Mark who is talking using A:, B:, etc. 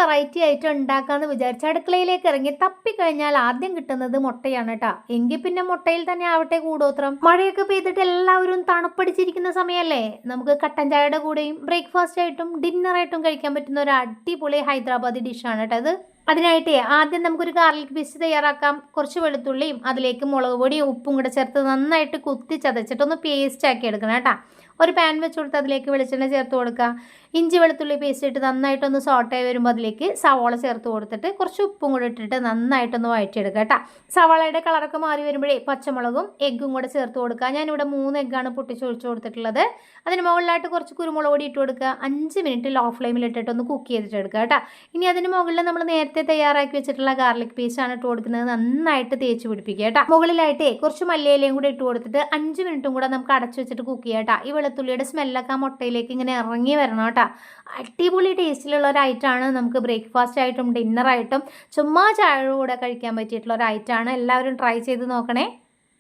A: Variety ആയിട്ട് ഉണ്ടാക്കാന്ന് വിചാരിച്ച് അടുക്കളയിലേക്ക് ഇറങ്ങി തപ്പിക്കഴിഞ്ഞാൽ ആദ്യം കിട്ടുന്നത് മുട്ടയാണ് കേട്ടോ. എങ്കിൽ പിന്നെ മുട്ടയിൽ തന്നെ ആവട്ടെ കൂടോത്രം. മഴയൊക്കെ പെയ്തിട്ട് എല്ലാവരും തണുപ്പടിച്ചിരിക്കുന്ന സമയമല്ലേ, നമുക്ക് കട്ടൻ ചായയുടെ കൂടെയും ബ്രേക്ക്ഫാസ്റ്റ് ആയിട്ടും ഡിന്നറായിട്ടും കഴിക്കാൻ പറ്റുന്ന ഒരു അടിപൊളി ഹൈദരാബാദി ഡിഷാണ് കേട്ടോ അത്. അതിനായിട്ട് ആദ്യം നമുക്കൊരു ഗാർലിക് പേസ്റ്റ് തയ്യാറാക്കാം. കുറച്ച് വെളുത്തുള്ളിയും അതിലേക്ക് മുളക് പൊടിയും ഉപ്പും കൂടെ ചേർത്ത് നന്നായിട്ട് കുത്തി ചതച്ചിട്ട് ഒന്ന് പേസ്റ്റ് ആക്കി എടുക്കണം കേട്ടോ. ഒരു പാൻ വെച്ച് കൊടുത്ത് അതിലേക്ക് വെളിച്ചെണ്ണ ചേർത്ത് കൊടുക്കുക. ഇഞ്ചി വെളുത്തുള്ളി പേസ്റ്റ് ഇട്ട് നന്നായിട്ടൊന്ന് സോട്ടായി വരുമ്പോൾ അതിലേക്ക് സവാള ചേർത്ത് കൊടുത്തിട്ട് കുറച്ച് ഉപ്പും കൂടെ ഇട്ടിട്ട് നന്നായിട്ടൊന്ന് വഴറ്റിയെടുക്കുക കേട്ടോ. സവാളയുടെ കളറൊക്കെ മാറി വരുമ്പോഴേ പച്ചമുളകും എഗ്ഗും കൂടെ ചേർത്ത് കൊടുക്കുക. ഞാനിവിടെ 3 എഗ്ഗാണ് പൊട്ടിച്ചൊഴിച്ച് കൊടുത്തിട്ടുള്ളത്. അതിന് മുകളിലായിട്ട് കുറച്ച് കുരുമുളക് പൊടി ഇട്ട് കൊടുക്കുക. 5 മിനിറ്റ് ലോ ഫ്ലെയിമിൽ ഇട്ടിട്ട് ഒന്ന് കുക്ക് ചെയ്തിട്ടെടുക്കുക കേട്ടോ. ഇനി അതിന് മുകളിൽ നമ്മൾ നേരത്തെ തയ്യാറാക്കി വെച്ചിട്ടുള്ള ഗാർലിക് പേസ്റ്റ് ആണ് ഇട്ട് കൊടുക്കുന്നത്. നന്നായിട്ട് തേച്ച് പിടിപ്പിക്കുക കേട്ടോ. മുകളിലായിട്ട് കുറച്ച് മല്ലിയിലയും കൂടെ ഇട്ട് കൊടുത്തിട്ട് 5 മിനിറ്റും കൂടെ നമുക്ക് അടച്ചു വെച്ചിട്ട് കുക്ക് ചെയ്യാം കേട്ടോ. ഈ വെളുത്തുള്ളിയുടെ സ്മെല്ലൊക്കെ ആ മുട്ടയിലേക്ക് ഇങ്ങനെ ഇറങ്ങി വരണം കേട്ടോ. അടിപൊളി ടേസ്റ്റിലുള്ള ഒരു ഐറ്റമാണ്. നമുക്ക് ബ്രേക്ക്ഫാസ്റ്റ് ആയിട്ടും ഡിന്നറായിട്ടും ചുമ്മാ ചായയുടെ കൂടെ കഴിക്കാൻ പറ്റിയിട്ടുള്ള ഒരു ഐറ്റമാണ്. എല്ലാവരും ട്രൈ ചെയ്ത് നോക്കണേ.